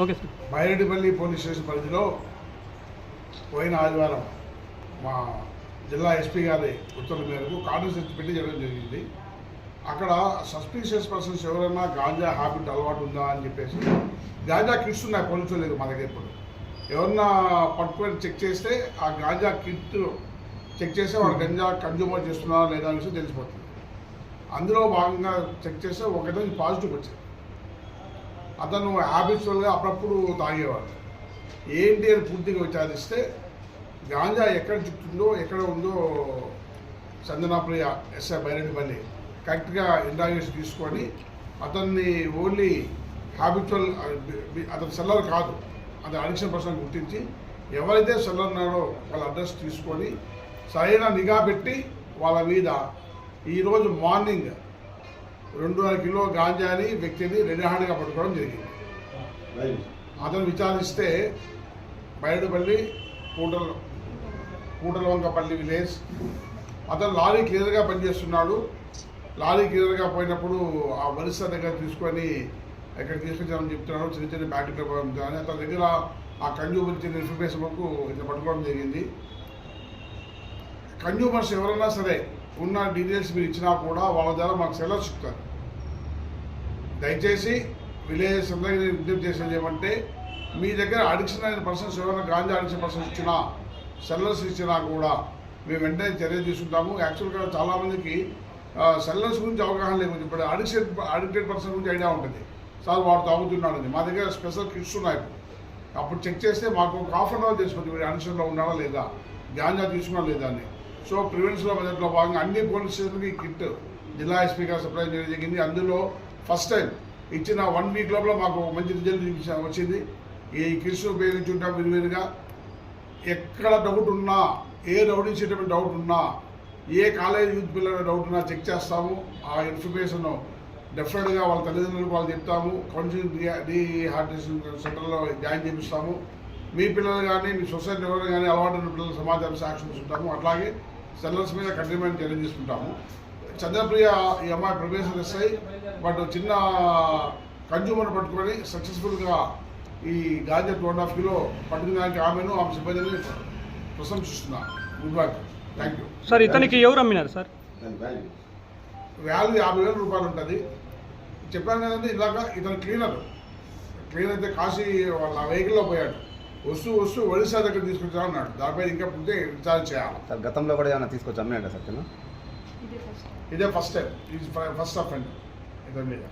Okay sir. Baireddipalli police station పరిధిలో పోయిన ఆదివారం మా జిల్లా ఎస్పీ గారి ఉత్తర్వుల మేరకు కార్డు సెర్చ్ పెట్టి జరగడం జరిగింది. అక్కడ సస్పీషియస్ పర్సన్స్ ఎవరైనా గాంజా హ్యాబిట్ అలవాటు ఉందా అని చెప్పేసి గాంజా కిట్స్ ఉన్నాయి పోలీసులు లేదు మా దగ్గర. ఇప్పుడు ఎవరన్నా పట్టుకొని చెక్ చేస్తే ఆ గాంజా కిట్ చెక్ చేస్తే వాడు గంజా కన్జ్యూమర్ చేస్తున్నారా లేదా విషయం తెలిసిపోతుంది. అందులో భాగంగా చెక్ చేస్తే ఒకటి పాజిటివ్ వచ్చింది. అతను హ్యాబిచువల్గా అప్పుడప్పుడు తాగేవాడు. ఏంటి అని పూర్తిగా విచారిస్తే గాంజా ఎక్కడ చుట్టుందో ఎక్కడ ఉందో సంజనాప్రియ ఎస్ఐ బైరెడ్డిపల్లి కరెక్ట్గా ఇంట్రాగేషన్ తీసుకొని అతన్ని ఓన్లీ హ్యాబిచువల్ అతను సెల్లర్ కాదు, అతను అడిక్షన్ పర్సన్ గుర్తించి ఎవరైతే సెల్లర్ ఉన్నారో వాళ్ళ అడ్రస్ తీసుకొని సరైన నిఘా పెట్టి వాళ్ళ మీద ఈరోజు మార్నింగ్ 200 కిలో గాంజాని వ్యక్తిని రెడీ హ్యాండ్గా పట్టుకోవడం జరిగింది. అతను విచారిస్తే బైరెడ్డిపల్లి పూటలవంకపల్లి విలేజ్. అతను లారీ క్లియర్గా పనిచేస్తున్నాడు. లారీ క్లియర్గా పోయినప్పుడు ఆ వరిస దగ్గర తీసుకొని ఎక్కడ తీసుకొచ్చామని చెప్తున్నాడు. చిన్న చిన్న బ్యాటరీలో కానీ అతని దగ్గర ఆ కన్జ్యూమర్ ఇచ్చిన ఇన్ఫర్మేషన్ వరకు ఇట్లా పట్టుకోవడం జరిగింది. కన్జ్యూమర్స్ ఎవరైనా సరే ఉన్న డీటెయిల్స్ మీరు ఇచ్చినా కూడా వాళ్ళ ద్వారా మాకు సెల్లర్స్ ఇస్తారు. దయచేసి విలేజెస్ అందరికీ విజ్ఞప్తి చేసేది ఏమంటే మీ దగ్గర అడిక్షన్ అయిన పర్సన్స్ ఎవరైనా గాంజా అడిక్షన్ పర్సన్స్ ఇచ్చినా సెల్లర్స్ ఇచ్చినా కూడా మేము వెంటనే చర్య తీసుకుంటాము. యాక్చువల్గా చాలామందికి సెల్లర్స్ గురించి అవగాహన లేకపోతే ఇప్పుడు అడిక్టెడ్ పర్సన్ గురించి ఐడియా ఉంటుంది. సార్ వాడు తాగుతున్నాడని మా దగ్గర స్పెషల్ కిట్స్ ఉన్నాయి. అప్పుడు చెక్ చేస్తే మాకు ఒక హాఫ్ అన్ అవర్ తెలిసిపోతుంది మీరు అడిక్షన్లో ఉన్నాడా లేదా, గాంజా తీసుకున్నా లేదా అని. సో ప్రివెన్షన్లో మొదట్లో భాగంగా అన్ని పోలీస్ స్టేషన్కి కిట్ జిల్లా ఎస్పీ గారు సప్లై చేయడం జరిగింది. అందులో ఫస్ట్ టైం ఇచ్చిన 1 వీక్ లోపల మాకు మంచి రిజల్ట్ వచ్చింది. ఈ కిట్స్ ఉపయోగించుంటాం విరివిరిగా. ఎక్కడ డౌట్ ఉన్నా, ఏ రౌడీ చేయడం డౌట్ ఉన్నా, ఏ కాలేజ్ యూత్ పిల్లల డౌట్ ఉన్నా చెక్ చేస్తాము. ఆ ఇన్ఫర్మేషన్ డెఫినెట్గా వాళ్ళ తల్లిదండ్రులకు వాళ్ళు చెప్తాము. కౌన్సిలింగ్ రీహాబిలిటేషన్ సెంటర్లో జాయిన్ చేపిస్తాము. మీ పిల్లలు కానీ మీ సొసైటీ ఎవరు కానీ అలవాటు ఉన్న పిల్లల సమాచారం సాక్ష్యం ఉంటాము. అట్లాగే సెల్లర్స్ మీద కంటిన్యూమెంట్ చర్య తీసుకుంటాము. చంద్రప్రియ ఈ అమ్మాయి ప్రొఫెసర్ ఎస్ఐ బట్ చిన్న కన్జ్యూమర్ పట్టుకొని సక్సెస్ఫుల్గా ఈ గాంజా 2.5 కిలో పట్టుకునేదానికి ఆమెను ఆమె సిబ్బందిని ప్రశంసిస్తున్నా. Good work, thank you sir. ఇతనికి ఎవరు అమ్మినారు సార్? వాల్యూ 50,000 రూపాయలు ఉంటుంది. చెప్పాను కదండి ఇలాగ. ఇతను క్లీనర్ అయితే కాశీ వాళ్ళ వెహికల్లో పోయాడు. వస్తూ ఒడిశా దగ్గర తీసుకొచ్చా అన్నాడు. దానిపై ఇంకా ముందే విచారణ చేయాలి. సార్ గతంలో కూడా ఏమైనా తీసుకొచ్చి అమ్మాడు సార్? ఇదే ఫస్ట్ టైం, ఫస్ట్ అఫెండర్ ఇతని మీద.